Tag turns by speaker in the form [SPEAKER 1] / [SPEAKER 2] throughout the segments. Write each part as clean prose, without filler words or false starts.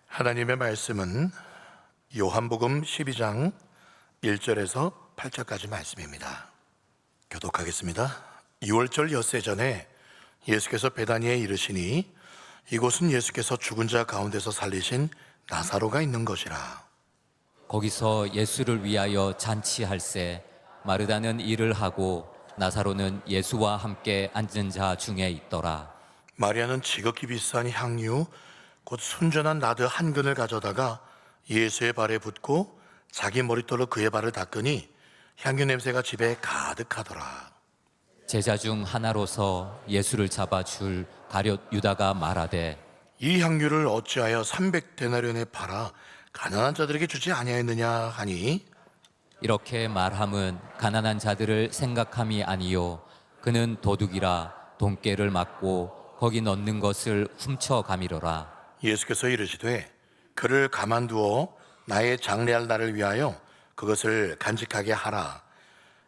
[SPEAKER 1] 하나님의 말씀은 요한복음 12장 1절에서 8절까지 말씀입니다. 교독하겠습니다. 6월절 엿새 전에 예수께서 베다니에 이르시니 이곳은 예수께서 죽은 자 가운데서 살리신 나사로가 있는 것이라.
[SPEAKER 2] 거기서 예수를 위하여 잔치할세 마르다는 일을 하고 나사로는 예수와 함께 앉은 자 중에 있더라.
[SPEAKER 1] 마리아는 지극히 비싼 향유 곧 순전한 나드 한 근을 가져다가 예수의 발에 붓고 자기 머리털로 그의 발을 닦으니 향유 냄새가 집에 가득하더라.
[SPEAKER 2] 제자 중 하나로서 예수를 잡아 줄 가룟 유다가 말하되
[SPEAKER 1] 이 향유를 어찌하여 300데나리온에 팔아 가난한 자들에게 주지 아니하였느냐 하니,
[SPEAKER 2] 이렇게 말함은 가난한 자들을 생각함이 아니요 그는 도둑이라 돈깨를 맞고 거기 넣는 것을 훔쳐가미로라.
[SPEAKER 1] 예수께서 이르시되 그를 가만두어 나의 장래할 날을 위하여 그것을 간직하게 하라.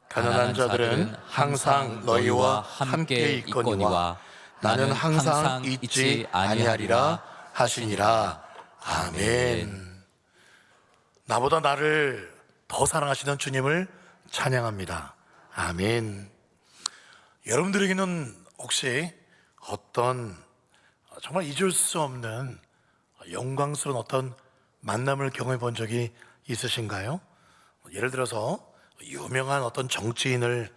[SPEAKER 1] 가난한 자들은 항상 너희와 함께 있거니와 나는 항상 있지 아니하리라 하시니라. 아멘. 나보다 나를 더 사랑하시는 주님을 찬양합니다. 아멘. 여러분들에게는 혹시 어떤 정말 잊을 수 없는 영광스러운 어떤 만남을 경험해 본 적이 있으신가요? 예를 들어서 유명한 어떤 정치인을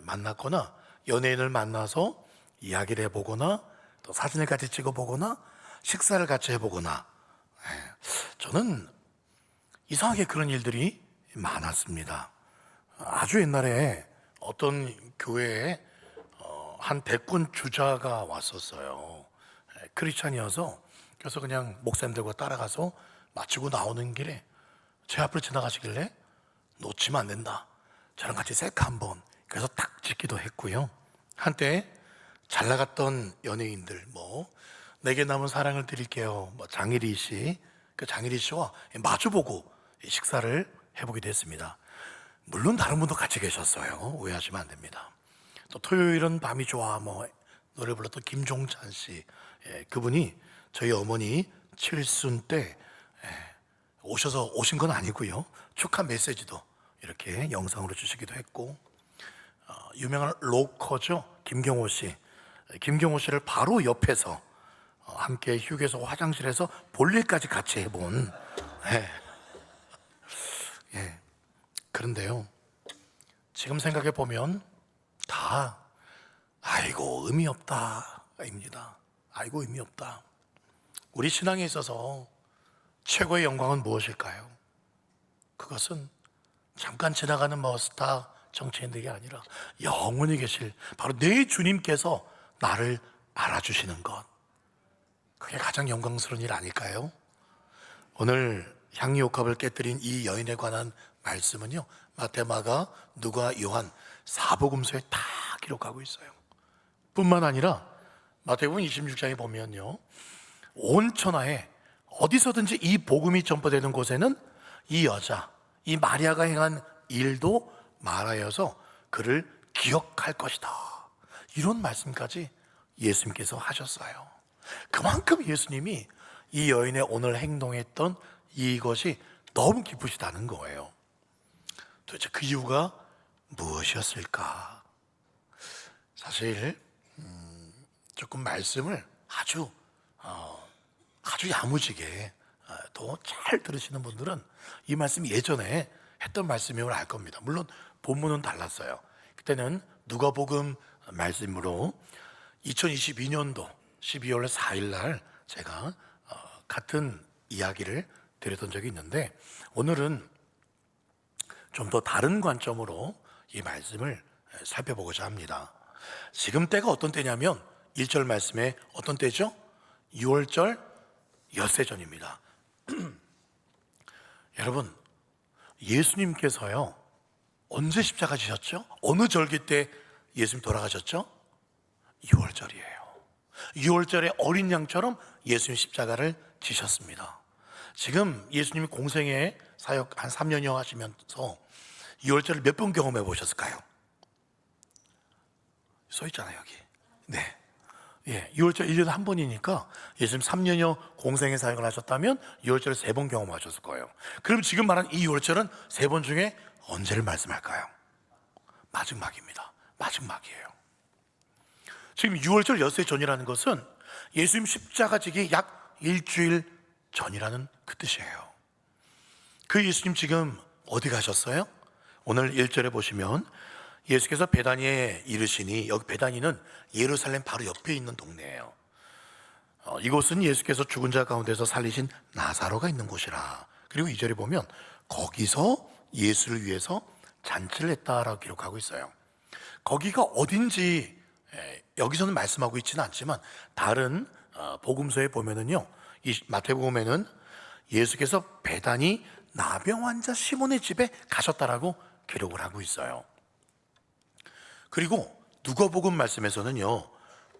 [SPEAKER 1] 만났거나 연예인을 만나서 이야기를 해보거나 또 사진을 같이 찍어보거나 식사를 같이 해보거나, 저는 이상하게 그런 일들이 많았습니다. 아주 옛날에 어떤 교회에 한 대권 주자가 왔었어요. 크리스찬이어서. 그래서 그냥 목사님들과 따라가서 마치고 나오는 길에 제 앞을 지나가시길래 놓치면 안 된다, 저랑 같이 셀카 한번, 그래서 딱 찍기도 했고요. 한때 잘 나갔던 연예인들, 내게 남은 사랑을 드릴게요, 장일희 씨, 그 장일희 씨와 마주보고 식사를 해보기도 했습니다. 물론 다른 분도 같이 계셨어요. 오해하시면 안 됩니다. 또 토요일은 밤이 좋아 노래 불렀던 김종찬 씨, 그분이 저희 어머니 칠순 때 오신 건 아니고요, 축하 메시지도 이렇게 영상으로 주시기도 했고, 유명한 로커죠, 김경호 씨, 김경호 씨를 바로 옆에서 함께 휴게소 화장실에서 볼일까지 같이 해본, 그런데요, 지금 생각해 보면 다 아이고 의미 없다입니다. 아이고 의미 없다. 우리 신앙에 있어서 최고의 영광은 무엇일까요? 그것은 잠깐 지나가는 스타 정치인들이 아니라 영원히 계실 바로 내 주님께서 나를 알아주시는 것, 그게 가장 영광스러운 일 아닐까요? 오늘 향유옥합을 깨뜨린 이 여인에 관한 말씀은요, 마태, 마가, 누가, 요한 사복음서에 다 기록하고 있어요. 뿐만 아니라 마태복음 26장에 보면요, 온 천하에 어디서든지 이 복음이 전파되는 곳에는 이 여자, 이 마리아가 행한 일도 말하여서 그를 기억할 것이다, 이런 말씀까지 예수님께서 하셨어요. 그만큼 예수님이 이 여인의 오늘 행동했던 이것이 너무 기쁘시다는 거예요. 도대체 그 이유가 무엇이었을까? 사실 조금 말씀을 아주 야무지게 또 잘 들으시는 분들은 이 말씀이 예전에 했던 말씀임을 알 겁니다. 물론 본문은 달랐어요. 그때는 누가복음 말씀으로 2022년도 12월 4일 날 제가 같은 이야기를 드렸던 적이 있는데, 오늘은 좀 더 다른 관점으로 이 말씀을 살펴보고자 합니다. 지금 때가 어떤 때냐면 1절 말씀에 어떤 때죠? 6월절 엿새 전입니다. 여러분, 예수님께서요 언제 십자가 지셨죠? 어느 절기 때 예수님 돌아가셨죠? 6월절이에요. 6월절에 어린 양처럼 예수님 십자가를 지셨습니다. 지금 예수님이 공생애 사역 한 3년여 하시면서 6월절을 몇 번 경험해 보셨을까요? 써 있잖아요, 여기. 네, 유월절 1년에 한 번이니까 예수님 3년여 공생의 사역을 하셨다면 유월절을 3번 경험하셨을 거예요. 그럼 지금 말한 이 유월절은 3번 중에 언제를 말씀할까요? 마지막입니다. 마지막이에요. 지금 유월절 엿새 전이라는 것은 예수님 십자가 지기 약 일주일 전이라는 그 뜻이에요. 그 예수님 지금 어디 가셨어요? 오늘 1절에 보시면 예수께서 베다니에 이르시니, 여기 베다니는 예루살렘 바로 옆에 있는 동네예요. 이곳은 예수께서 죽은 자 가운데서 살리신 나사로가 있는 곳이라. 그리고 2절에 보면 거기서 예수를 위해서 잔치를 했다라고 기록하고 있어요. 거기가 어딘지 여기서는 말씀하고 있지는 않지만 다른 복음서에 보면은요, 이 마태복음에는 예수께서 베다니 나병 환자 시몬의 집에 가셨다라고 기록을 하고 있어요. 그리고 누가복음 말씀에서는요,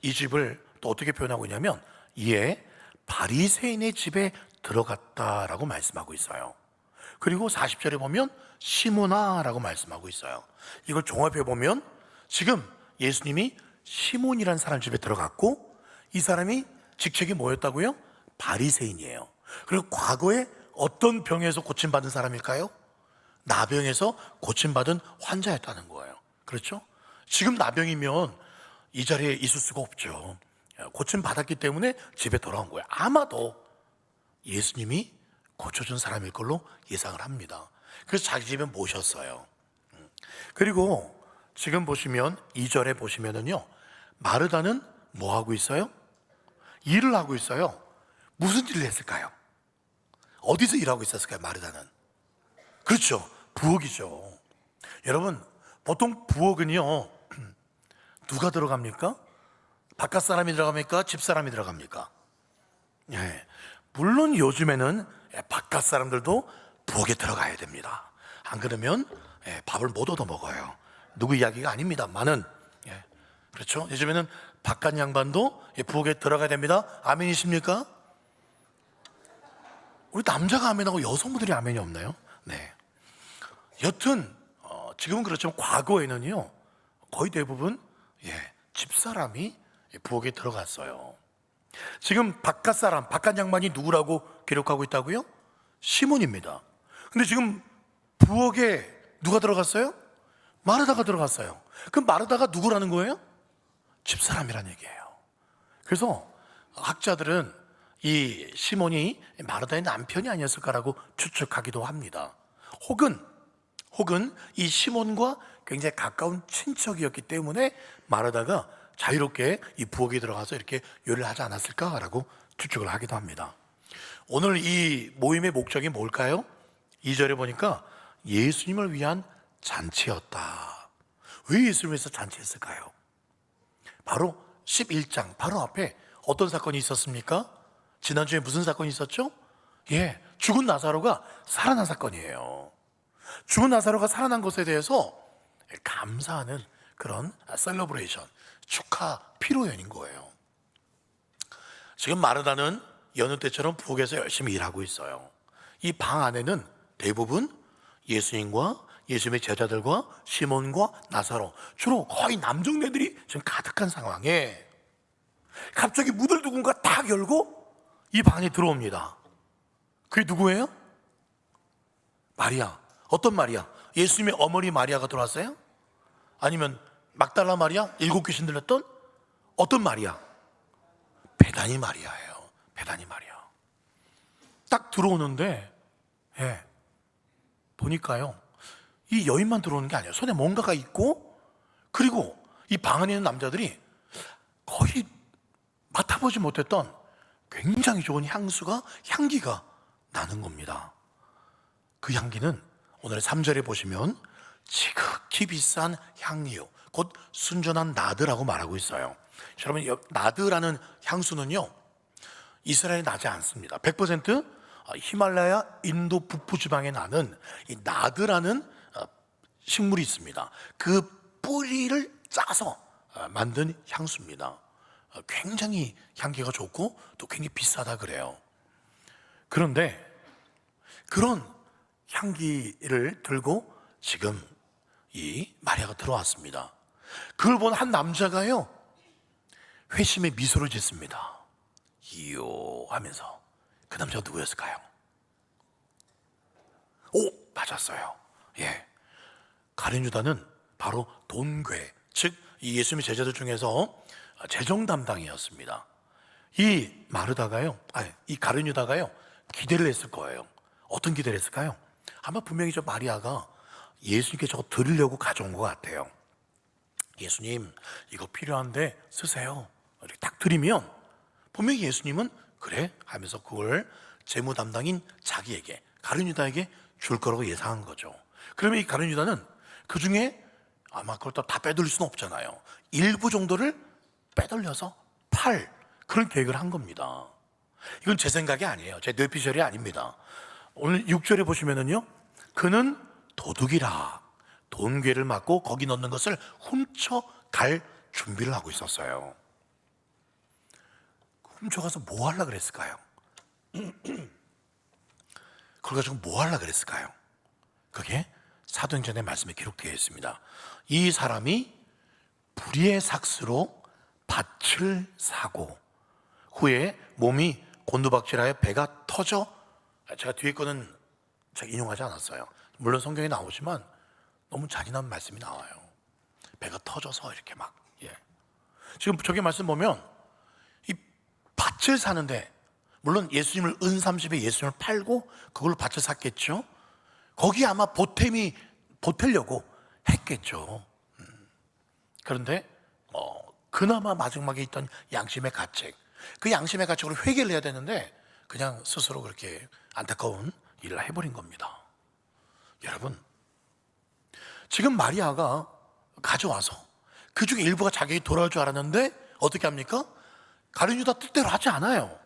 [SPEAKER 1] 이 집을 또 어떻게 표현하고 있냐면 이에 바리새인의 집에 들어갔다라고 말씀하고 있어요. 그리고 40절에 보면 시몬아라고 말씀하고 있어요. 이걸 종합해 보면 지금 예수님이 시몬이라는 사람 집에 들어갔고, 이 사람이 직책이 뭐였다고요? 바리새인이에요. 그리고 과거에 어떤 병에서 고침받은 사람일까요? 나병에서 고침받은 환자였다는 거예요. 그렇죠? 지금 나병이면 이 자리에 있을 수가 없죠. 고침받았기 때문에 집에 돌아온 거예요. 아마도 예수님이 고쳐준 사람일 걸로 예상을 합니다. 그래서 자기 집에 모셨어요. 그리고 지금 보시면 2절에 보시면은요, 마르다는 뭐 하고 있어요? 일을 하고 있어요. 무슨 일을 했을까요? 어디서 일하고 있었을까요? 마르다는. 그렇죠. 부엌이죠. 여러분, 보통 부엌은요, 누가 들어갑니까? 바깥 사람이 들어갑니까? 집 사람이 들어갑니까? 물론 요즘에는 바깥 사람들도 부엌에 들어가야 됩니다. 안 그러면 밥을 못 얻어 먹어요. 누구 이야기가 아닙니다만은, 그렇죠? 요즘에는 바깥 양반도 부엌에 들어가야 됩니다. 아멘이십니까? 우리 남자가 아멘하고 여성분들이 아멘이 없나요? 네. 여튼 지금은 그렇지만 과거에는요, 거의 대부분 집사람이 부엌에 들어갔어요. 지금 바깥 사람, 바깥 양반이 누구라고 기록하고 있다고요? 시몬입니다. 근데 지금 부엌에 누가 들어갔어요? 마르다가 들어갔어요. 그럼 마르다가 누구라는 거예요? 집사람이라는 얘기예요. 그래서 학자들은 이 시몬이 마르다의 남편이 아니었을까라고 추측하기도 합니다. 혹은 이 시몬과 굉장히 가까운 친척이었기 때문에 마르다가 자유롭게 이 부엌에 들어가서 이렇게 요리를 하지 않았을까라고 추측을 하기도 합니다. 오늘 이 모임의 목적이 뭘까요? 2절에 보니까 예수님을 위한 잔치였다. 왜 예수님을 위해서 잔치했을까요? 바로 11장 바로 앞에 어떤 사건이 있었습니까? 지난주에 무슨 사건이 있었죠? 죽은 나사로가 살아난 사건이에요. 죽은 나사로가 살아난 것에 대해서 감사하는 그런 셀러브레이션, 축하 피로연인 거예요. 지금 마르다는 여느 때처럼 부엌에서 열심히 일하고 있어요. 이 방 안에는 대부분 예수님과 예수님의 제자들과 시몬과 나사로, 주로 거의 남정네들이 지금 가득한 상황에 갑자기 문을 누군가 딱 열고 이 방에 들어옵니다. 그게 누구예요? 마리아. 어떤 마리아? 예수님의 어머니 마리아가 들어왔어요? 아니면 막달라 마리아? 7 귀신 들렸던? 어떤 마리아? 베다니 마리아예요. 베다니 마리아. 딱 들어오는데 보니까요, 이 여인만 들어오는 게 아니에요. 손에 뭔가가 있고, 그리고 이 방 안에 있는 남자들이 거의 맡아보지 못했던 굉장히 좋은 향기가 나는 겁니다. 그 향기는 오늘 3절에 보시면 지극히 비싼 향료, 곧 순전한 나드라고 말하고 있어요. 여러분, 나드라는 향수는요, 이스라엘에 나지 않습니다. 100% 히말라야 인도 북부 지방에 나는 이 나드라는 식물이 있습니다. 그 뿌리를 짜서 만든 향수입니다. 굉장히 향기가 좋고 또 굉장히 비싸다 그래요. 그런데 그런 향기를 들고 지금 이 마리아가 들어왔습니다. 그걸 본 한 남자가요, 회심의 미소를 짓습니다. 이요 하면서. 그 남자가 누구였을까요? 오, 맞았어요. 예, 가룟 유다는 바로 돈괴, 즉 이 예수님의 제자들 중에서 재정 담당이었습니다. 이 마르다가요, 이 가룟 유다가요 기대를 했을 거예요. 어떤 기대를 했을까요? 아마 분명히 저 마리아가 예수님께 저거 드리려고 가져온 것 같아요. 예수님 이거 필요한데 쓰세요. 이렇게 딱 드리면 분명히 예수님은 그래 하면서 그걸 재무 담당인 자기에게, 가룟 유다에게 줄 거라고 예상한 거죠. 그러면 이 가룟 유다는 그 중에 아마 그걸 다 빼돌릴 수는 없잖아요. 일부 정도를 빼돌려서 팔, 그런 계획을 한 겁니다. 이건 제 생각이 아니에요. 제 뇌피셜이 아닙니다. 오늘 6절에 보시면은요, 그는 도둑이라 돈괴를 맞고 거기 넣는 것을 훔쳐갈 준비를 하고 있었어요. 훔쳐가서 뭐 하려고 그랬을까요? 그걸 가지고 뭐 하려고 그랬을까요? 그게 사도행전의 말씀에 기록되어 있습니다. 이 사람이 불의의 삭스로 밭을 사고 후에 몸이 곤두박질하여 배가 터져, 제가 뒤에 거는 제가 인용하지 않았어요. 물론 성경에 나오지만 너무 잔인한 말씀이 나와요. 배가 터져서 이렇게 막, 예. 지금 저기 말씀 보면 이 밭을 사는데, 물론 예수님을 은30에 예수님을 팔고 그걸로 밭을 샀겠죠. 거기 아마 보태려고 했겠죠. 그런데 그나마 마지막에 있던 양심의 가책, 그 양심의 가책으로 회개를 해야 되는데 그냥 스스로 그렇게 안타까운 일을 해버린 겁니다. 여러분, 지금 마리아가 가져와서 그 중에 일부가 자기에게 돌아올 줄 알았는데 어떻게 합니까? 가룟 유다 뜻대로 하지 않아요.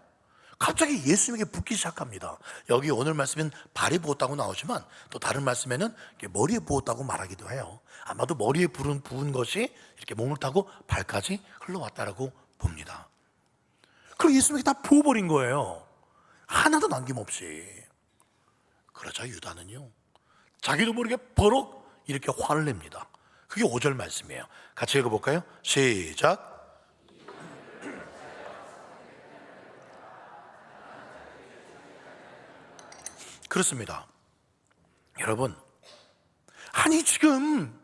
[SPEAKER 1] 갑자기 예수님에게 붓기 시작합니다. 여기 오늘 말씀엔 발에 부었다고 나오지만 또 다른 말씀에는 머리에 부었다고 말하기도 해요. 아마도 머리에 부은 것이 이렇게 몸을 타고 발까지 흘러왔다라고 봅니다. 그리고 예수님에게 다 부어버린 거예요. 하나도 남김없이. 그러자 유다는요, 자기도 모르게 버럭 이렇게 화를 냅니다. 그게 5절 말씀이에요. 같이 읽어볼까요? 시작. 그렇습니다. 여러분, 아니 지금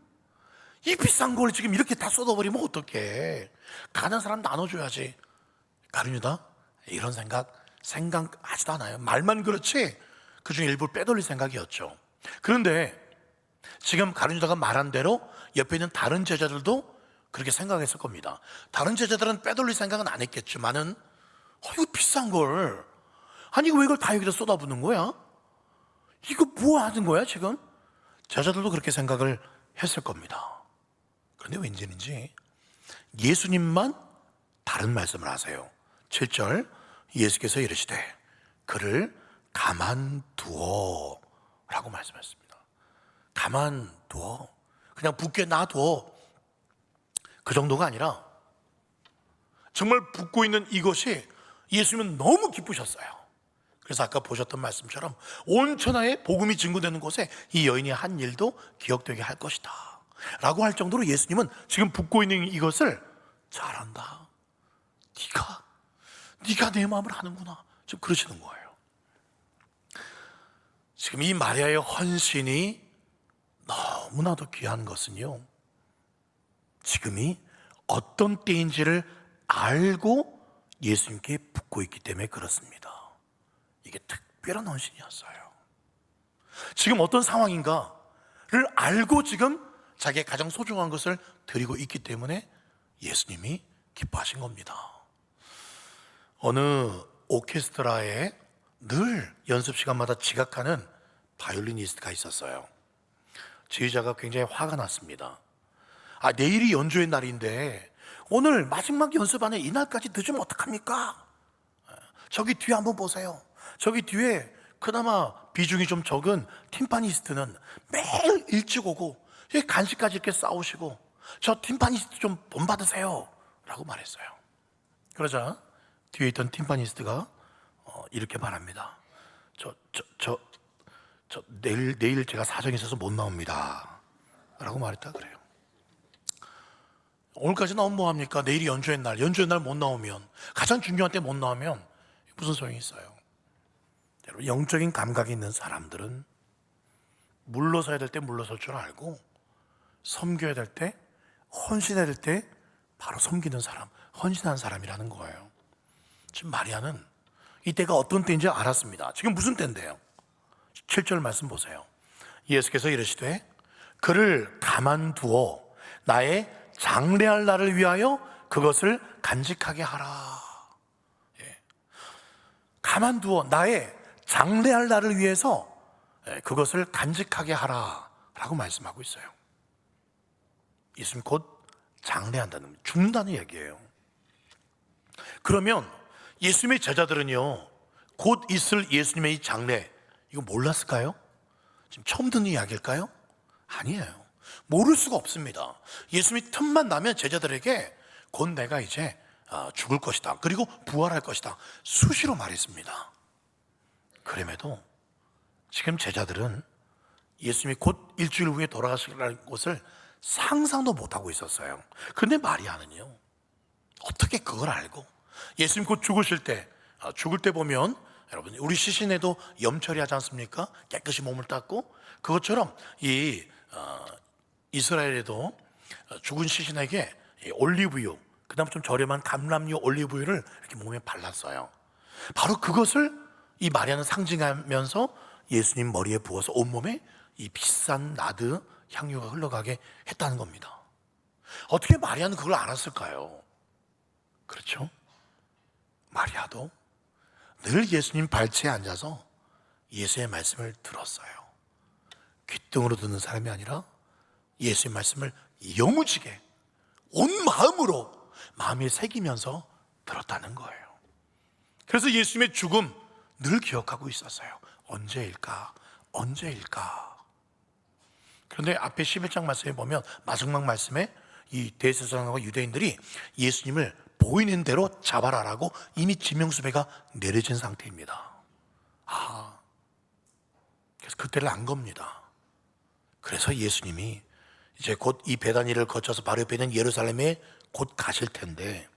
[SPEAKER 1] 이 비싼 걸 지금 이렇게 다 쏟아버리면 어떡해. 가난 사람 나눠줘야지. 가룟 유다 이런 생각하지도 않아요. 말만 그렇지 그 중에 일부를 빼돌릴 생각이었죠. 그런데 지금 가룟 유다가 말한 대로 옆에 있는 다른 제자들도 그렇게 생각했을 겁니다. 다른 제자들은 빼돌릴 생각은 안 했겠지만은 이거 비싼 걸, 아니 왜 이걸 다 여기다 쏟아붓는 거야? 이거 뭐 하는 거야 지금? 제자들도 그렇게 생각을 했을 겁니다. 그런데 왠지인지 예수님만 다른 말씀을 하세요. 7절, 예수께서 이르시되 그를 가만두어 라고 말씀하셨습니다. 가만두어, 그냥 붓게 놔둬, 그 정도가 아니라 정말 붓고 있는 이것이 예수님은 너무 기쁘셨어요. 그래서 아까 보셨던 말씀처럼 온 천하에 복음이 증거되는 곳에 이 여인이 한 일도 기억되게 할 것이다 라고 할 정도로 예수님은 지금 붓고 있는 이것을 잘한다, 네가 내 마음을 아는구나, 지금 그러시는 거예요. 지금 이 마리아의 헌신이 너무나도 귀한 것은요, 지금이 어떤 때인지를 알고 예수님께 붓고 있기 때문에 그렇습니다. 이게 특별한 헌신이었어요. 지금 어떤 상황인가를 알고 지금 자기의 가장 소중한 것을 드리고 있기 때문에 예수님이 기뻐하신 겁니다. 어느 오케스트라에 늘 연습 시간마다 지각하는 바이올리니스트가 있었어요. 지휘자가 굉장히 화가 났습니다. 내일이 연주의 날인데 오늘 마지막 연습 안에 이날까지 늦으면 어떡합니까? 저기 뒤에 한번 보세요. 저기 뒤에 그나마 비중이 좀 적은 팀파니스트는 매일 일찍 오고 간식까지 이렇게 싸우시고, 저 팀파니스트 좀 본받으세요 라고 말했어요. 그러자 뒤에 있던 팀파니스트가 이렇게 말합니다. 내일 제가 사정이 있어서 못 나옵니다 라고 말했다 그래요. 오늘까지 나오면 뭐합니까? 내일이 연주의 날, 연주의 날 못 나오면, 가장 중요한 때 못 나오면 무슨 소용이 있어요? 여러분, 영적인 감각이 있는 사람들은 물러서야 될 때 물러설 줄 알고, 섬겨야 될 때, 헌신해야 될 때 바로 섬기는 사람, 헌신한 사람이라는 거예요. 지금 마리아는 이때가 어떤 때인지 알았습니다. 지금 무슨 때인데요? 7절 말씀 보세요. 예수께서 이르시되 그를 가만두어 나의 장래할 날을 위하여 그것을 간직하게 하라. 예. 가만두어 나의 장래할 날을 위해서 그것을 간직하게 하라 라고 말씀하고 있어요. 예수님 곧 장래한다는, 죽는다는 얘기예요. 그러면 예수님의 제자들은요, 곧 있을 예수님의 이 장래, 이거 몰랐을까요? 지금 처음 듣는 이야기일까요? 아니에요. 모를 수가 없습니다. 예수님이 틈만 나면 제자들에게 곧 내가 이제 죽을 것이다, 그리고 부활할 것이다, 수시로 말했습니다. 그럼에도 지금 제자들은 예수님이 곧 일주일 후에 돌아가시라는 것을 상상도 못하고 있었어요. 그런데 마리아는요, 어떻게 그걸 알고 예수님 곧 죽으실 때, 죽을 때 보면 여러분, 우리 시신에도 염 처리하지 않습니까? 깨끗이 몸을 닦고, 그것처럼 이 이스라엘에도 죽은 시신에게 올리브유, 그다음 좀 저렴한 감람유 올리브유를 이렇게 몸에 발랐어요. 바로 그것을 이 마리아는 상징하면서 예수님 머리에 부어서 온몸에 이 비싼 나드 향유가 흘러가게 했다는 겁니다. 어떻게 마리아는 그걸 알았을까요? 그렇죠? 마리아도 늘 예수님 발치에 앉아서 예수의 말씀을 들었어요. 귓등으로 듣는 사람이 아니라 예수의 말씀을 여무지게 온 마음으로 마음에 새기면서 들었다는 거예요. 그래서 예수님의 죽음 늘 기억하고 있었어요. 언제일까? 언제일까? 그런데 앞에 11장 말씀에 보면 마지막 말씀에 이 대제사장과 유대인들이 예수님을 보이는 대로 잡아라라고 이미 지명수배가 내려진 상태입니다. 그래서 그때를 안 겁니다. 그래서 예수님이 이제 곧 이 베다니를 거쳐서 바로 옆에 있는 예루살렘에 곧 가실 텐데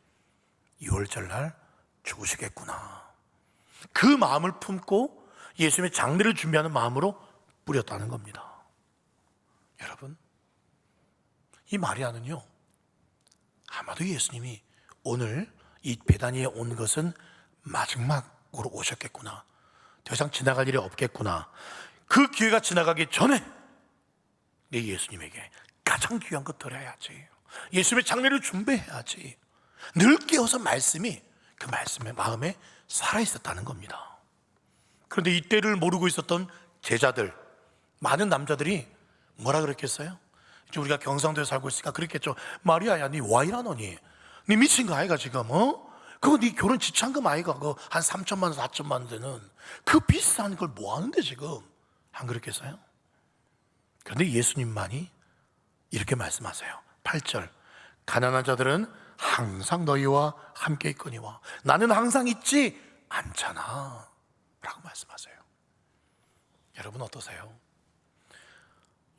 [SPEAKER 1] 6월절 날 죽으시겠구나, 그 마음을 품고 예수님의 장례를 준비하는 마음으로 뿌렸다는 겁니다. 여러분, 이 마리아는요, 아마도 예수님이 오늘 이 베다니에 온 것은 마지막으로 오셨겠구나, 더 이상 지나갈 일이 없겠구나, 그 기회가 지나가기 전에 내 예수님에게 가장 귀한 것 드려야지, 예수님의 장례를 준비해야지, 늘 깨어서 말씀이 그 말씀의 마음에 살아있었다는 겁니다. 그런데 이때를 모르고 있었던 제자들, 많은 남자들이 뭐라 그랬겠어요? 이제 우리가 경상도에 살고 있으니까 그랬겠죠. 마리아야, 니 와 이라노니? 니 미친 거 아이가 지금? 그거 니 결혼 지참금 아이가? 그거 한 3천만 원, 4천만 원 되는 그 비싼 걸 뭐 하는데 지금? 안 그랬겠어요? 그런데 예수님만이 이렇게 말씀하세요. 8절, 가난한 자들은 항상 너희와 함께 있거니와 나는 항상 있지 않잖아 라고 말씀하세요. 여러분 어떠세요?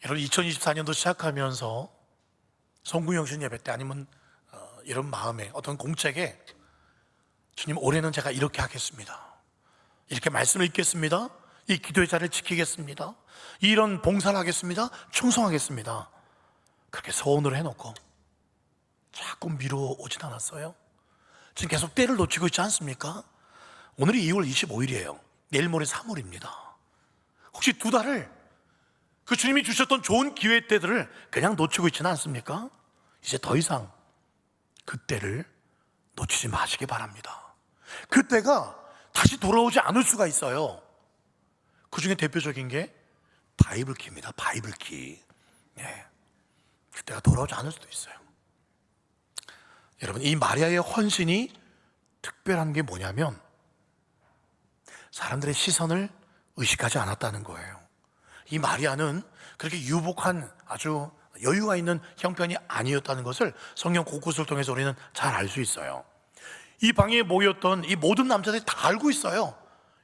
[SPEAKER 1] 여러분 2024년도 시작하면서 성구영신 예배 때, 아니면 이런 마음에 어떤 공책에 주님, 올해는 제가 이렇게 하겠습니다, 이렇게 말씀을 읽겠습니다, 이 기도의 자리를 지키겠습니다, 이런 봉사를 하겠습니다, 충성하겠습니다, 그렇게 서원을 해놓고 자꾸 미뤄오진 않았어요? 지금 계속 때를 놓치고 있지 않습니까? 오늘이 2월 25일이에요 내일 모레 3월입니다 혹시 두 달을 그 주님이 주셨던 좋은 기회 때들을 그냥 놓치고 있지는 않습니까? 이제 더 이상 그때를 놓치지 마시기 바랍니다. 그때가 다시 돌아오지 않을 수가 있어요. 그 중에 대표적인 게 바이블키입니다. 바이블키. 네. 그때가 돌아오지 않을 수도 있어요. 여러분, 이 마리아의 헌신이 특별한 게 뭐냐면 사람들의 시선을 의식하지 않았다는 거예요. 이 마리아는 그렇게 유복한 아주 여유가 있는 형편이 아니었다는 것을 성경 곳곳을 통해서 우리는 잘 알 수 있어요. 이 방에 모였던 이 모든 남자들이 다 알고 있어요.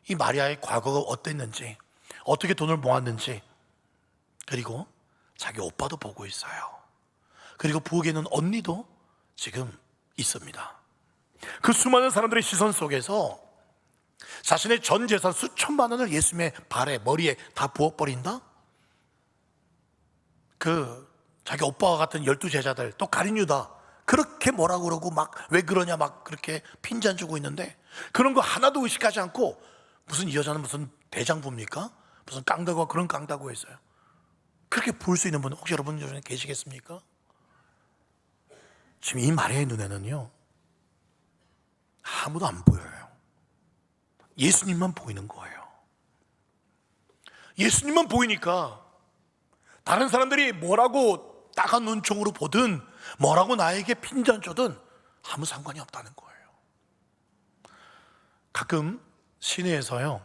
[SPEAKER 1] 이 마리아의 과거가 어땠는지, 어떻게 돈을 모았는지, 그리고 자기 오빠도 보고 있어요. 그리고 부엌에 있는 언니도 지금 있습니다. 그 수많은 사람들의 시선 속에서 자신의 전 재산 수천만 원을 예수님의 발에, 머리에 다 부어버린다? 자기 오빠와 같은 12제자들, 또 가룟 유다, 그렇게 뭐라고 그러고 막 왜 그러냐 막 그렇게 핀잔 주고 있는데, 그런 거 하나도 의식하지 않고 무슨 이 여자는 무슨 대장부입니까? 무슨 깡다구가 그런 깡다구가 있어요. 그렇게 볼 수 있는 분 혹시 여러분 중에 계시겠습니까? 지금 이 마리아의 눈에는요, 아무도 안 보여요. 예수님만 보이는 거예요. 예수님만 보이니까 다른 사람들이 뭐라고 따가운 눈총으로 보든 뭐라고 나에게 핀잔 줘든 아무 상관이 없다는 거예요. 가끔 시내에서요,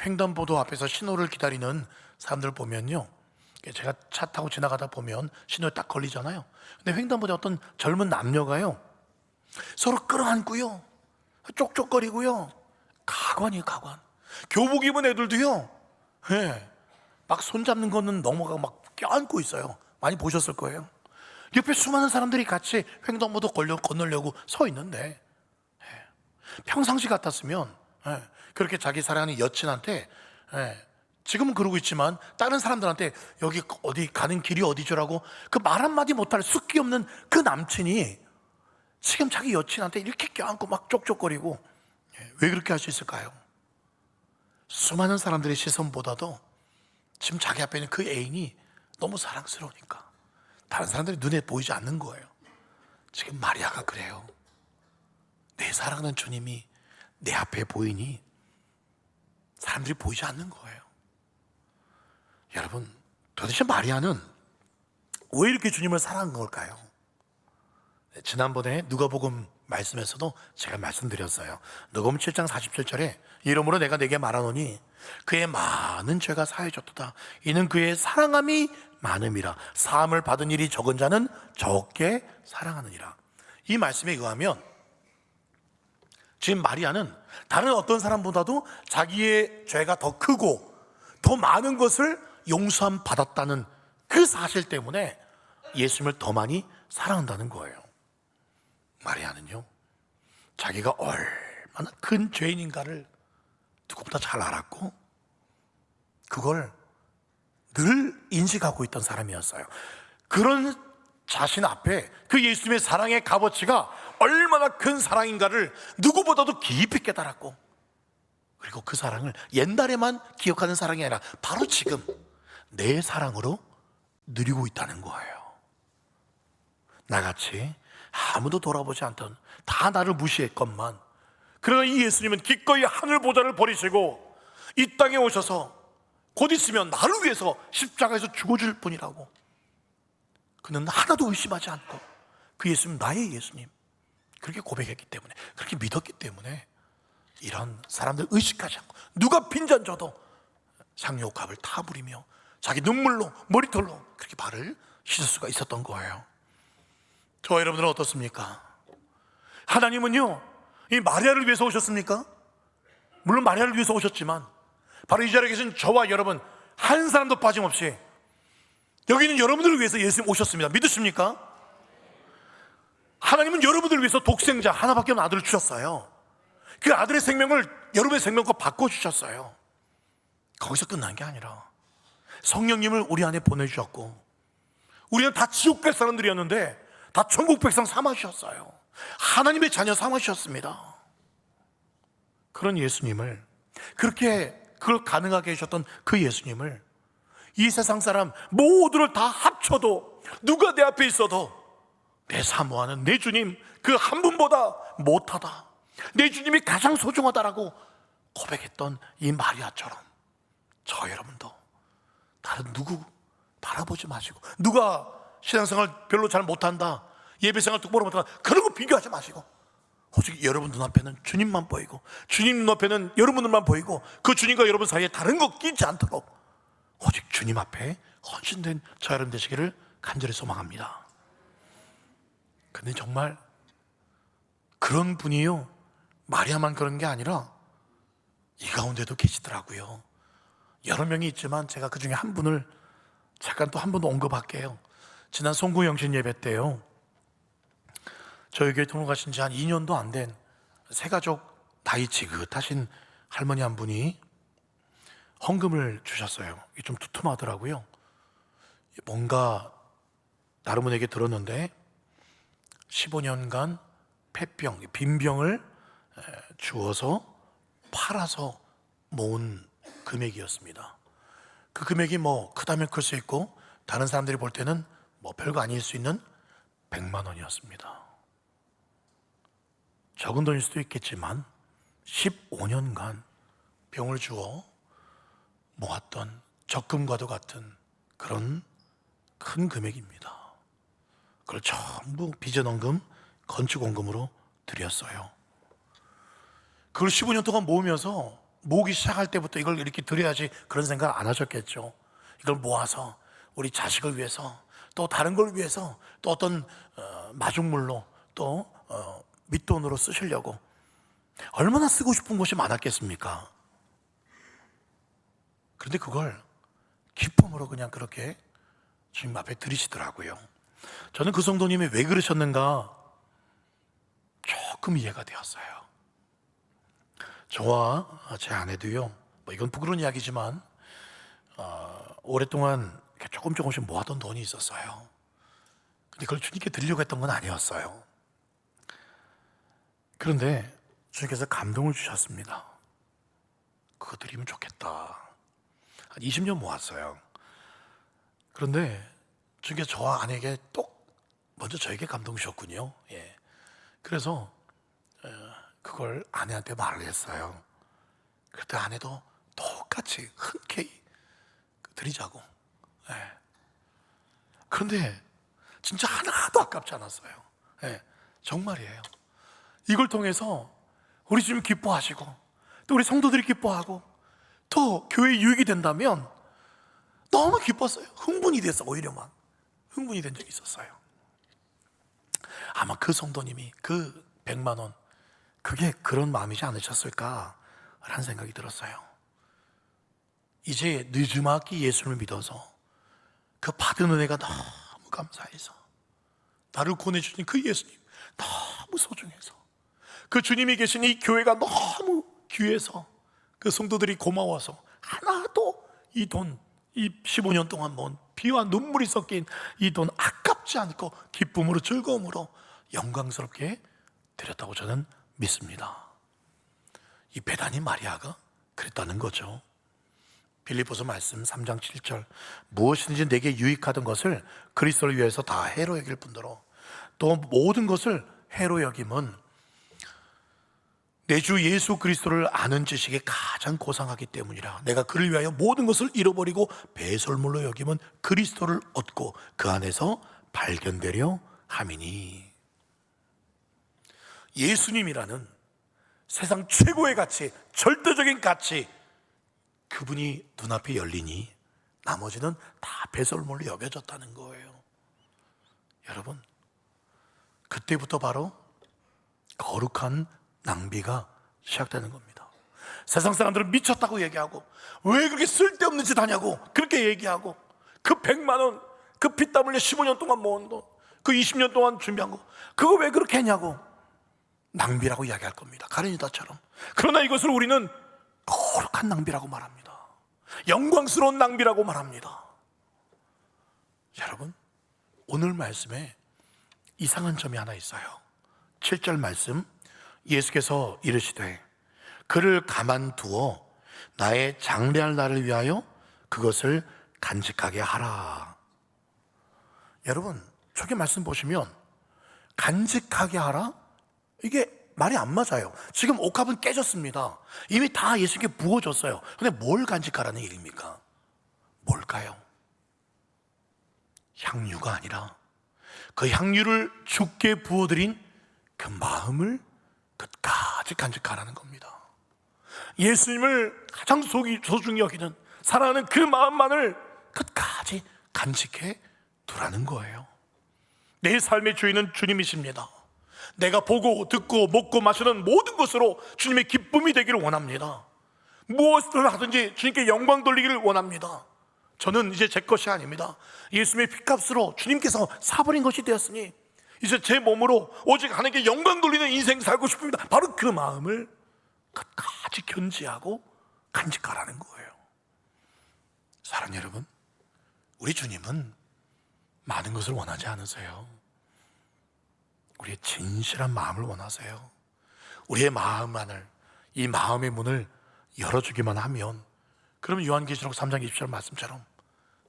[SPEAKER 1] 횡단보도 앞에서 신호를 기다리는 사람들 보면요, 제가 차 타고 지나가다 보면 신호에 딱 걸리잖아요. 근데 횡단보도에 어떤 젊은 남녀가요, 서로 끌어안고요, 쪽쪽거리고요, 가관이에요, 가관. 교복 입은 애들도요, 막 손잡는 거는 넘어가고 막 껴안고 있어요. 많이 보셨을 거예요. 옆에 수많은 사람들이 같이 횡단보도 건너려고 서 있는데, 평상시 같았으면 그렇게 자기 사랑하는 여친한테, 지금은 그러고 있지만 다른 사람들한테 여기 어디 가는 길이 어디죠라고 그 말 한마디 못할 숫기 없는 그 남친이 지금 자기 여친한테 이렇게 껴안고 막 쪽쪽거리고, 왜 그렇게 할 수 있을까요? 수많은 사람들의 시선보다도 지금 자기 앞에 있는 그 애인이 너무 사랑스러우니까 다른 사람들이 눈에 보이지 않는 거예요. 지금 마리아가 그래요. 내 사랑하는 주님이 내 앞에 보이니 사람들이 보이지 않는 거예요. 여러분, 도대체 마리아는 왜 이렇게 주님을 사랑한 걸까요? 지난번에 누가복음 말씀에서도 제가 말씀드렸어요. 누가복음 7장 47절에 이러므로 내가 내게 말하노니 그의 많은 죄가 사해졌도다. 이는 그의 사랑함이 많음이라. 사함을 받은 일이 적은 자는 적게 사랑하느니라. 이 말씀에 의하면 지금 마리아는 다른 어떤 사람보다도 자기의 죄가 더 크고 더 많은 것을 용서함 받았다는 그 사실 때문에 예수님을 더 많이 사랑한다는 거예요. 마리아는요, 자기가 얼마나 큰 죄인인가를 누구보다 잘 알았고 그걸 늘 인식하고 있던 사람이었어요. 그런 자신 앞에 그 예수님의 사랑의 값어치가 얼마나 큰 사랑인가를 누구보다도 깊이 깨달았고, 그리고 그 사랑을 옛날에만 기억하는 사랑이 아니라 바로 지금 내 사랑으로 누리고 있다는 거예요. 나같이 아무도 돌아보지 않던, 다 나를 무시했건만, 그러나 이 예수님은 기꺼이 하늘 보좌를 버리시고 이 땅에 오셔서 곧 있으면 나를 위해서 십자가에서 죽어줄 뿐이라고. 그는 하나도 의심하지 않고 그 예수님 나의 예수님, 그렇게 고백했기 때문에, 그렇게 믿었기 때문에 이런 사람들 의식하지 않고 누가 빈잔 줘도 상욕값을 다 부리며 자기 눈물로 머리털로 그렇게 발을 씻을 수가 있었던 거예요. 저와 여러분들은 어떻습니까? 하나님은요, 이 마리아를 위해서 오셨습니까? 물론 마리아를 위해서 오셨지만 바로 이 자리에 계신 저와 여러분 한 사람도 빠짐없이 여기 있는 여러분들을 위해서 예수님 오셨습니다. 믿으십니까? 하나님은 여러분들을 위해서 독생자 하나밖에 없는 아들을 주셨어요. 그 아들의 생명을 여러분의 생명과 바꿔주셨어요. 거기서 끝난 게 아니라 성령님을 우리 안에 보내주셨고, 우리는 다 지옥 갈 사람들이었는데 다 천국 백성 삼아주셨어요. 하나님의 자녀 삼아주셨습니다. 그런 예수님을, 그렇게 그걸 가능하게 해주셨던 그 예수님을 이 세상 사람 모두를 다 합쳐도 누가 내 앞에 있어도 내 사모하는 내 주님 그 한 분보다 못하다, 내 주님이 가장 소중하다라고 고백했던 이 마리아처럼 저 여러분도 다른 누구 바라보지 마시고, 누가 신앙생활 별로 잘 못한다, 예배생활 똑바로 못한다, 그런 거 비교하지 마시고 오직 여러분 눈앞에는 주님만 보이고 주님 눈앞에는 여러분들만 보이고 그 주님과 여러분 사이에 다른 거 끼지 않도록 오직 주님 앞에 헌신된 저 여러분 되시기를 간절히 소망합니다. 근데 정말 그런 분이요, 마리아만 그런 게 아니라 이 가운데도 계시더라고요. 여러 명이 있지만 제가 그 중에 한 분을 잠깐 또 한 번 언급할게요. 지난 송구영신 예배 때요, 저희 교회 통로가신 지 한 2년도 안 된 새가족 나이 지긋하신 할머니 한 분이 헌금을 주셨어요. 이게 좀 두툼하더라고요. 뭔가 나름은에게 들었는데 15년간 폐병, 빈병을 주어서 팔아서 모은 금액이었습니다. 그 금액이 뭐 크다면 클 수 있고 다른 사람들이 볼 때는 뭐 별거 아닐 수 있는 100만 원이었습니다. 적은 돈일 수도 있겠지만 15년간 병을 주어 모았던 적금과도 같은 그런 큰 금액입니다. 그걸 전부 빚어넣은 건축원금으로 드렸어요. 그걸 15년 동안 모으면서 모으기 시작할 때부터 이걸 이렇게 드려야지 그런 생각 안 하셨겠죠. 이걸 모아서 우리 자식을 위해서 또 다른 걸 위해서 또 어떤 마중물로 또 밑돈으로 쓰시려고 얼마나 쓰고 싶은 것이 많았겠습니까? 그런데 그걸 기쁨으로 그냥 그렇게 주님 앞에 드리시더라고요. 저는 그 성도님이 왜 그러셨는가 조금 이해가 되었어요. 저와 제 아내도요, 뭐 이건 부끄러운 이야기지만 오랫동안 조금씩 모아둔 돈이 있었어요. 근데 그걸 주님께 드리려고 했던 건 아니었어요. 그런데 주님께서 감동을 주셨습니다. 그거 드리면 좋겠다. 한 20년 모았어요. 그런데 주님께서 저와 아내에게 먼저 저에게 감동 주셨군요. 예. 그래서 그걸 아내한테 말을 했어요. 그때 아내도 똑같이 흔쾌히 드리자고. 예. 그런데 진짜 하나도 아깝지 않았어요. 예. 정말이에요. 이걸 통해서 우리 주님 기뻐하시고 또 우리 성도들이 기뻐하고 또 교회에 유익이 된다면 너무 기뻤어요. 흥분이 됐어. 오히려만 흥분이 된 적이 있었어요. 아마 그 성도님이 그 100만 원 그게 그런 마음이지 않으셨을까라는 생각이 들었어요. 이제 늦지막이 예수를 믿어서 그 받은 은혜가 너무 감사해서 나를 구원해주신 그 예수님 너무 소중해서 그 주님이 계신 이 교회가 너무 귀해서 그 성도들이 고마워서 하나도 이 돈, 이 15년 동안 모은 피와 눈물이 섞인 이 돈 아깝지 않고 기쁨으로 즐거움으로 영광스럽게 드렸다고 저는 믿습니다. 이 베다니 마리아가 그랬다는 거죠. 빌립보서 말씀 3장 7절 무엇이든지 내게 유익하던 것을 그리스도를 위해서 다 해로 여길 뿐더러 또 모든 것을 해로 여김은 내 주 예수 그리스도를 아는 지식이 가장 고상하기 때문이라. 내가 그를 위하여 모든 것을 잃어버리고 배설물로 여김은 그리스도를 얻고 그 안에서 발견되려 함이니. 예수님이라는 세상 최고의 가치, 절대적인 가치, 그분이 눈앞에 열리니 나머지는 다 배설물로 여겨졌다는 거예요. 여러분, 그때부터 바로 거룩한 낭비가 시작되는 겁니다. 세상 사람들은 미쳤다고 얘기하고 왜 그렇게 쓸데없는 짓 하냐고 그렇게 얘기하고 그 100만 원, 그 피땀 흘려 15년 동안 모은 돈, 그 20년 동안 준비한 거 그거 왜 그렇게 했냐고 낭비라고 이야기할 겁니다. 가룟유다처럼. 그러나 이것을 우리는 거룩한 낭비라고 말합니다. 영광스러운 낭비라고 말합니다. 여러분, 오늘 말씀에 이상한 점이 하나 있어요. 7절 말씀 예수께서 이르시되 그를 가만두어 나의 장래할 날을 위하여 그것을 간직하게 하라. 여러분, 저기 말씀 보시면 간직하게 하라? 이게 말이 안 맞아요. 지금 옥합은 깨졌습니다. 이미 다 예수께 부어줬어요. 근데 뭘 간직하라는 얘기입니까? 뭘까요? 향유가 아니라 그 향유를 주께 부어드린 그 마음을 끝까지 간직하라는 겁니다. 예수님을 가장 소중히 여기는 사랑하는 그 마음만을 끝까지 간직해 두라는 거예요. 내 삶의 주인은 주님이십니다. 내가 보고 듣고 먹고 마시는 모든 것으로 주님의 기쁨이 되기를 원합니다. 무엇을 하든지 주님께 영광 돌리기를 원합니다. 저는 이제 제 것이 아닙니다. 예수님의 핏값으로 주님께서 사버린 것이 되었으니 이제 제 몸으로 오직 하나님께 영광 돌리는 인생 살고 싶습니다. 바로 그 마음을 끝까지 견지하고 간직하라는 거예요. 사랑하는 여러분, 우리 주님은 많은 것을 원하지 않으세요. 우리의 진실한 마음을 원하세요. 우리의 마음만을, 이 마음의 문을 열어주기만 하면, 그럼 요한계시록 3장 20절 말씀처럼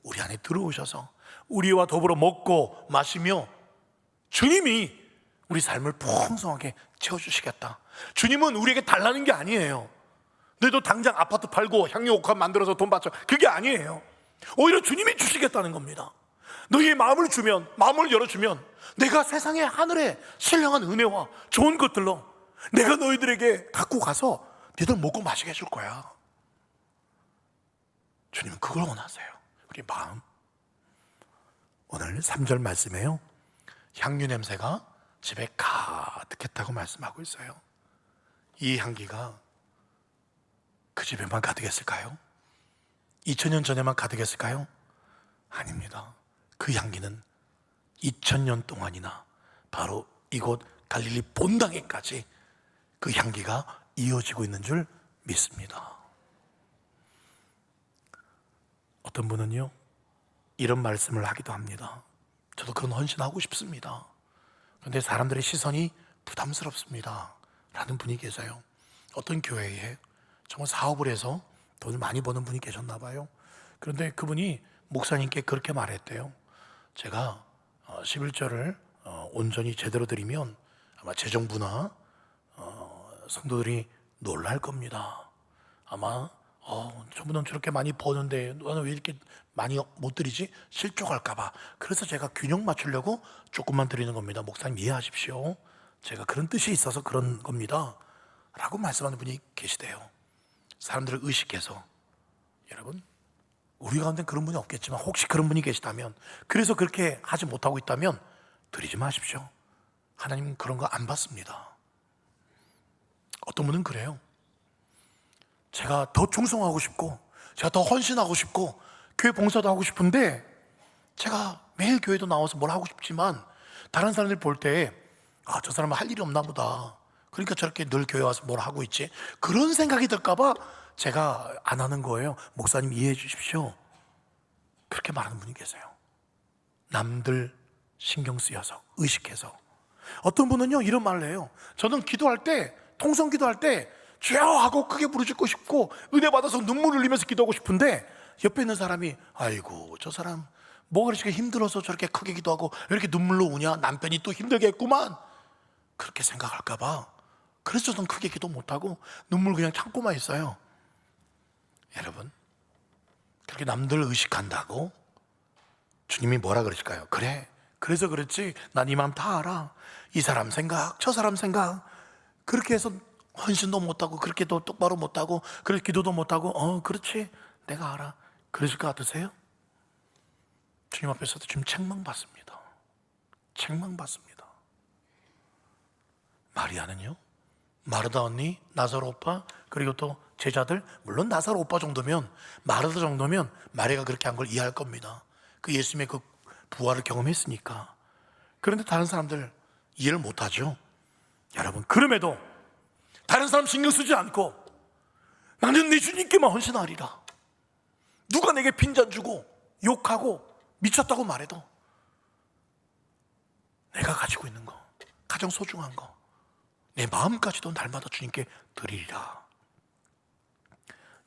[SPEAKER 1] 우리 안에 들어오셔서 우리와 더불어 먹고 마시며 주님이 우리 삶을 풍성하게 채워주시겠다. 주님은 우리에게 달라는 게 아니에요. 너희도 당장 아파트 팔고 향유 옥합 만들어서 돈 받죠. 그게 아니에요. 오히려 주님이 주시겠다는 겁니다. 너희의 마음을 주면, 마음을 열어주면 내가 세상의 하늘에 신령한 은혜와 좋은 것들로 내가 너희들에게 갖고 가서 너희들 먹고 마시게 해줄 거야. 주님은 그걸 원하세요. 우리 마음. 오늘 3절 말씀에요, 향유 냄새가 집에 가득했다고 말씀하고 있어요. 이 향기가 그 집에만 가득했을까요? 2000년 전에만 가득했을까요? 아닙니다. 그 향기는 2000년 동안이나 바로 이곳 갈릴리 본당에까지 그 향기가 이어지고 있는 줄 믿습니다. 어떤 분은요, 이런 말씀을 하기도 합니다. 저도 그런 헌신하고 싶습니다. 그런데 사람들의 시선이 부담스럽습니다 라는 분이 계세요. 어떤 교회에 정말 사업을 해서 돈을 많이 버는 분이 계셨나 봐요. 그런데 그분이 목사님께 그렇게 말했대요. 제가 11절을 온전히 제대로 드리면 아마 재정부나 성도들이 놀랄 겁니다. 아마 저분은 저렇게 많이 버는데 너는 왜 이렇게 많이 못 드리지? 실족할까 봐. 그래서 제가 균형 맞추려고 조금만 드리는 겁니다. 목사님 이해하십시오. 제가 그런 뜻이 있어서 그런 겁니다 라고 말씀하는 분이 계시대요. 사람들을 의식해서. 여러분, 우리 가운데 그런 분이 없겠지만 혹시 그런 분이 계시다면, 그래서 그렇게 하지 못하고 있다면 드리지 마십시오. 하나님은 그런 거 안 받습니다. 어떤 분은 그래요. 제가 더 충성하고 싶고 제가 더 헌신하고 싶고 교회 봉사도 하고 싶은데 제가 매일 교회도 나와서 뭘 하고 싶지만 다른 사람들 볼 때 저 사람은 할 일이 없나 보다, 그러니까 저렇게 늘 교회 와서 뭘 하고 있지, 그런 생각이 들까 봐 제가 안 하는 거예요. 목사님 이해해 주십시오. 그렇게 말하는 분이 계세요. 남들 신경 쓰여서, 의식해서. 어떤 분은요 이런 말을 해요. 저는 기도할 때, 통성 기도할 때 주여 하고 크게 부르짖고 싶고 은혜 받아서 눈물 흘리면서 기도하고 싶은데 옆에 있는 사람이 아이고 저 사람 뭐가 그렇게 힘들어서 저렇게 크게 기도하고 왜 이렇게 눈물로 우냐, 남편이 또 힘들겠구만, 그렇게 생각할까 봐 그래서 저는 크게 기도 못하고 눈물 그냥 참고만 있어요. 여러분, 그렇게 남들 의식한다고 주님이 뭐라 그러실까요? 그래, 그래서 그렇지 난 이 마음 다 알아. 이 사람 생각 저 사람 생각, 그렇게 해서 헌신도 못하고 그렇게도 똑바로 못하고 그렇게 기도도 못하고 그렇지 내가 알아, 그러실 것 같으세요? 주님 앞에서도 지금 책망받습니다. 책망받습니다. 마리아는요, 마르다 언니, 나사로 오빠, 그리고 또 제자들, 물론 나사로 오빠 정도면, 마르다 정도면 마리아가 그렇게 한 걸 이해할 겁니다. 그 예수님의 그 부활을 경험했으니까. 그런데 다른 사람들 이해를 못하죠. 여러분, 그럼에도 다른 사람 신경 쓰지 않고 나는 내 주님께만 헌신하리라. 누가 내게 빈잔 주고 욕하고 미쳤다고 말해도 내가 가지고 있는 거, 가장 소중한 거, 내 마음까지도 날마다 주님께 드리리라.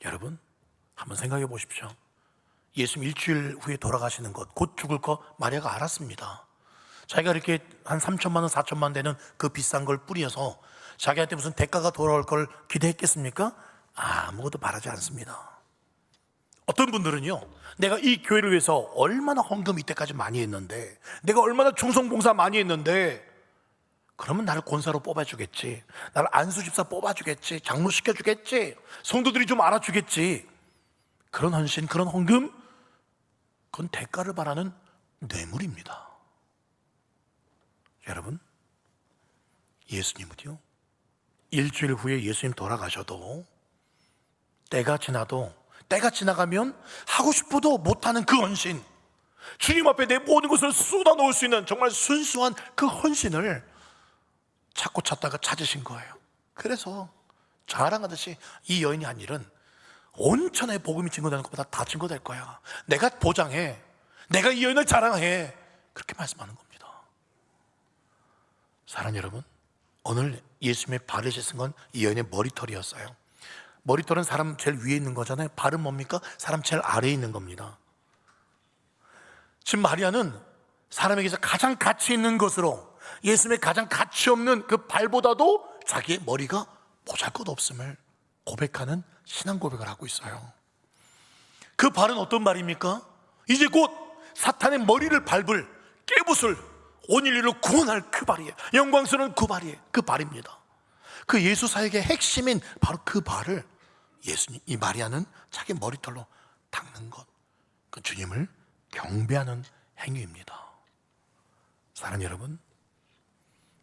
[SPEAKER 1] 여러분, 한번 생각해 보십시오. 예수님 일주일 후에 돌아가시는 것, 곧 죽을 거 마리아가 알았습니다. 자기가 이렇게 한 3천만 원, 4천만 원 되는 그 비싼 걸 뿌려서 자기한테 무슨 대가가 돌아올 걸 기대했겠습니까? 아무것도 바라지 않습니다. 어떤 분들은요, 내가 이 교회를 위해서 얼마나 헌금 이때까지 많이 했는데, 내가 얼마나 충성봉사 많이 했는데, 그러면 나를 권사로 뽑아주겠지, 나를 안수집사 뽑아주겠지, 장로 시켜주겠지, 성도들이 좀 알아주겠지. 그런 헌신, 그런 헌금, 그건 대가를 바라는 뇌물입니다. 여러분, 예수님은요, 일주일 후에 예수님 돌아가셔도, 때가 지나가면 하고 싶어도 못하는 그 헌신, 주님 앞에 내 모든 것을 쏟아놓을 수 있는 정말 순수한 그 헌신을 찾고 찾다가 찾으신 거예요. 그래서 자랑하듯이 이 여인이 한 일은 온천에 복음이 증거되는 것보다 다 증거될 거야. 내가 보장해, 내가 이 여인을 자랑해, 그렇게 말씀하는 겁니다. 사랑하는 여러분, 오늘 예수님의 발을 씻은 건 이 여인의 머리털이었어요. 머리털은 사람 제일 위에 있는 거잖아요. 발은 뭡니까? 사람 제일 아래에 있는 겁니다. 지금 마리아는 사람에게서 가장 가치 있는 것으로 예수님의 가장 가치 없는 그 발보다도 자기의 머리가 보잘것없음을 고백하는 신앙 고백을 하고 있어요. 그 발은 어떤 발입니까? 이제 곧 사탄의 머리를 밟을 깨붓을 온 인류를 구원할 그 발이에요. 영광스러운 그 발이에요. 그 발입니다. 그 예수 사역의 핵심인 바로 그 발을 예수님, 이 마리아는 자기 머리털로 닦는 것, 그 주님을 경배하는 행위입니다. 사랑하는 여러분,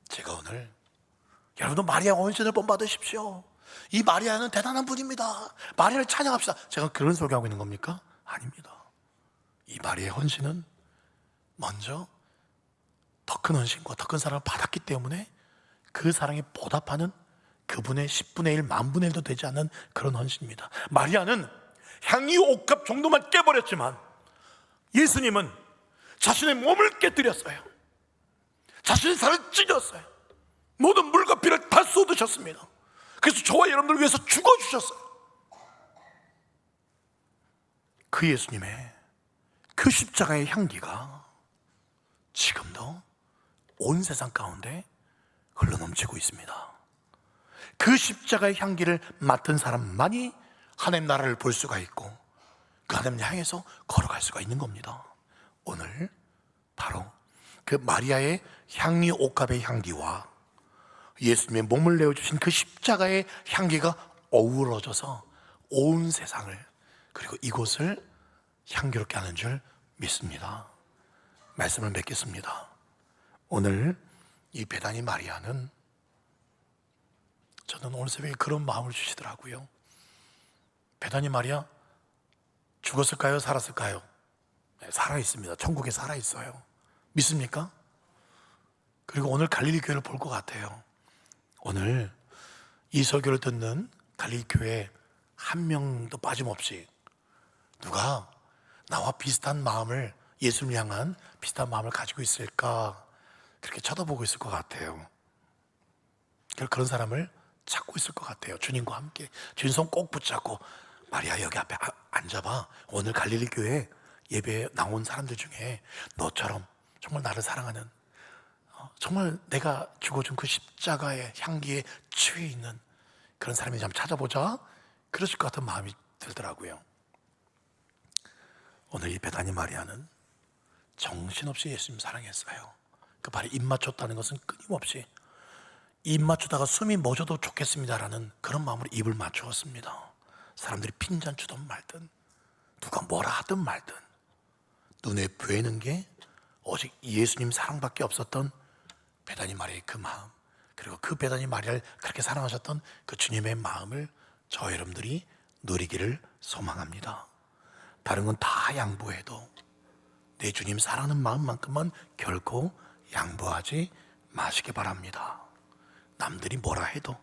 [SPEAKER 1] 제가 오늘 여러분도 마리아 헌신을 본받으십시오. 이 마리아는 대단한 분입니다. 마리아를 찬양합시다. 제가 그런 소리하고 있는 겁니까? 아닙니다. 이 마리아의 헌신은 먼저 더 큰 헌신과 더 큰 사랑을 받았기 때문에 그 사랑에 보답하는 그분의 10분의 1, 만분의 1도 되지 않는 그런 헌신입니다. 마리아는 향유 옥합 정도만 깨버렸지만 예수님은 자신의 몸을 깨뜨렸어요. 자신의 살을 찢었어요. 모든 물과 피를 다 쏟으셨습니다. 그래서 저와 여러분들을 위해서 죽어주셨어요. 그 예수님의 그 십자가의 향기가 지금도 온 세상 가운데 흘러넘치고 있습니다. 그 십자가의 향기를 맡은 사람만이 하나님 나라를 볼 수가 있고 그 하나님을 향해서 걸어갈 수가 있는 겁니다. 오늘 바로 그 마리아의 향유 옥합의 향기와 예수님의 몸을 내어주신 그 십자가의 향기가 어우러져서 온 세상을 그리고 이곳을 향기롭게 하는 줄 믿습니다. 말씀을 맺겠습니다. 오늘 이 베다니 마리아는 저는 오늘 새벽에 그런 마음을 주시더라고요. 베다니 마리아 죽었을까요? 살았을까요? 네, 살아있습니다. 천국에 살아있어요. 믿습니까? 그리고 오늘 갈릴리 교회를 볼 것 같아요. 오늘 이 설교를 듣는 갈릴리 교회 한 명도 빠짐없이 누가 나와 비슷한 마음을, 예수를 향한 비슷한 마음을 가지고 있을까 그렇게 쳐다보고 있을 것 같아요. 그런 사람을 찾고 있을 것 같아요. 주님과 함께 주님 손 꼭 붙잡고 마리아 여기 앞에 앉아봐. 오늘 갈릴리 교회 예배에 나온 사람들 중에 너처럼 정말 나를 사랑하는, 정말 내가 죽어준 그 십자가의 향기에 취해 있는 그런 사람이 한번 찾아보자. 그러실 것 같은 마음이 들더라고요. 오늘 이 베다니 마리아는 정신없이 예수님 사랑했어요. 그 발에 입 맞췄다는 것은 끊임없이 입 맞추다가 숨이 멎어도 좋겠습니다라는 그런 마음으로 입을 맞추었습니다. 사람들이 핀잔 주든 말든 누가 뭐라 하든 말든 눈에 보이는 게 오직 예수님 사랑밖에 없었던 베다니 마리아의 그 마음, 그리고 그 베다니 마리아를 그렇게 사랑하셨던 그 주님의 마음을 저 여러분들이 누리기를 소망합니다. 다른 건 다 양보해도 내 주님 사랑하는 마음만큼은 결코 양보하지 마시기 바랍니다. 남들이 뭐라 해도,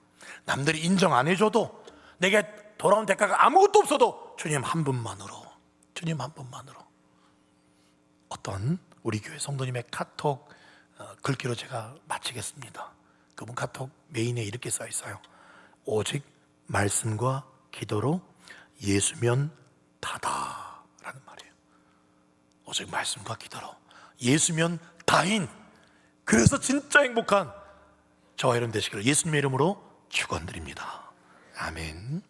[SPEAKER 1] 남들이 인정 안 해줘도, 내게 돌아온 대가가 아무것도 없어도 주님 한 분만으로, 주님 한 분만으로. 어떤 우리 교회 성도님의 카톡 글귀로 제가 마치겠습니다. 그분 카톡 메인에 이렇게 써 있어요. 오직 말씀과 기도로 예수면 다다 라는 말이에요. 오직 말씀과 기도로 예수면 다인, 그래서 진짜 행복한 저와 여러분 되시기를 예수님의 이름으로 축원드립니다. 아멘.